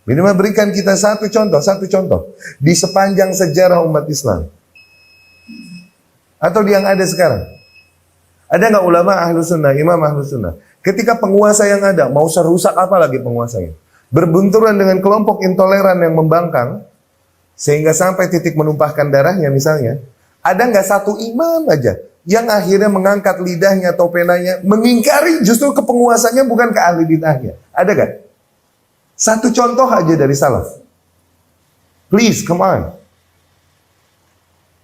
Minimal berikan kita satu contoh di sepanjang sejarah umat Islam. Atau yang ada sekarang. Ada nggak ulama ahlus sunnah, imam ahlus sunnah? Ketika penguasa yang ada, mau serusak apa lagi penguasanya? Berbenturan dengan kelompok intoleran yang membangkang, sehingga sampai titik menumpahkan darahnya misalnya. Ada nggak satu imam aja yang akhirnya mengangkat lidahnya atau penanya, mengingkari justru ke penguasanya bukan ke ahli bid'ahnya? Ada nggak? Satu contoh aja dari salaf. Please, come on.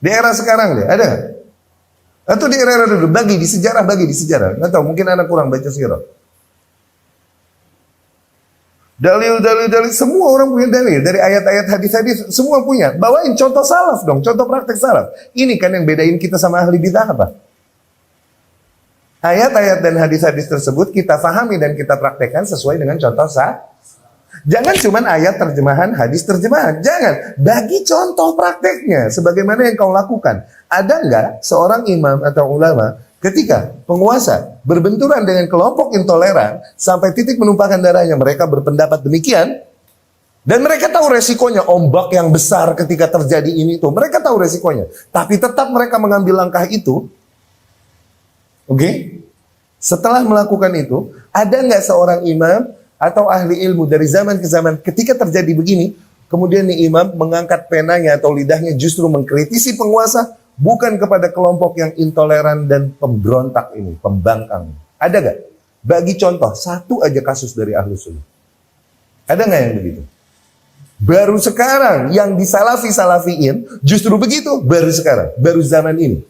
Di era sekarang deh, ada nggak? Atau di era dulu, bagi di sejarah. Nggak tahu, mungkin anak kurang baca sirah. Dalil, semua orang punya dalil. Dari ayat-ayat hadis-hadis, semua punya. Bawain contoh salaf dong, contoh praktek salaf. Ini kan yang bedain kita sama ahli bidah apa? Ayat-ayat dan hadis-hadis tersebut kita fahami dan kita praktekkan sesuai dengan contoh salaf. Jangan cuman ayat terjemahan, hadis terjemahan. Jangan, bagi contoh prakteknya. Sebagaimana yang kau lakukan. Ada nggak seorang imam atau ulama ketika penguasa berbenturan dengan kelompok intoleran sampai titik menumpahkan darahnya, mereka berpendapat demikian dan mereka tahu resikonya, ombak yang besar ketika terjadi ini tuh, mereka tahu resikonya, tapi tetap mereka mengambil langkah itu. Oke? Setelah melakukan itu, ada nggak seorang imam atau ahli ilmu dari zaman ke zaman ketika terjadi begini, kemudian nih imam mengangkat penanya atau lidahnya justru mengkritisi penguasa, bukan kepada kelompok yang intoleran dan pemberontak ini, pembangkang. Ada gak? Bagi contoh, satu aja kasus dari Ahlus Sunnah. Ada gak yang begitu? Baru sekarang, yang disalafi-salafiin, justru begitu, baru sekarang, baru zaman ini.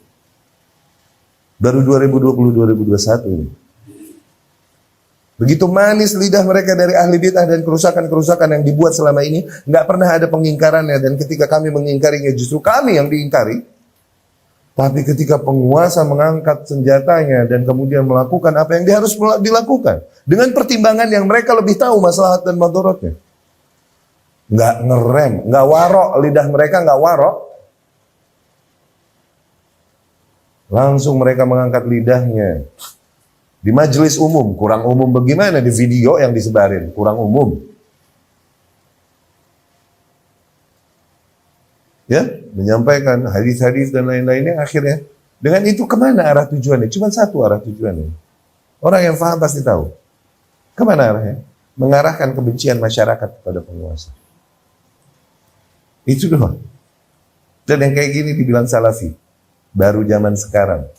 Baru 2020-2021 ini. Begitu manis lidah mereka dari ahli bid'ah dan kerusakan-kerusakan yang dibuat selama ini, nggak pernah ada pengingkarannya, dan ketika kami mengingkarinya, justru kami yang diingkari. Tapi ketika penguasa mengangkat senjatanya dan kemudian melakukan apa yang dia harus dilakukan dengan pertimbangan yang mereka lebih tahu maslahat dan madharatnya, nggak ngerem, nggak warok, lidah mereka nggak warok, langsung mereka mengangkat lidahnya di majelis umum. Kurang umum bagaimana? Di video yang disebarin kurang umum. Ya, menyampaikan hadis-hadis dan lain-lainnya, akhirnya dengan itu kemana arah tujuannya? Cuma satu arah tujuannya. Orang yang paham pasti tahu. Kemana arahnya? Mengarahkan kebencian masyarakat kepada penguasa. Itu doang. Dan yang kayak gini dibilang salafi. Baru zaman sekarang.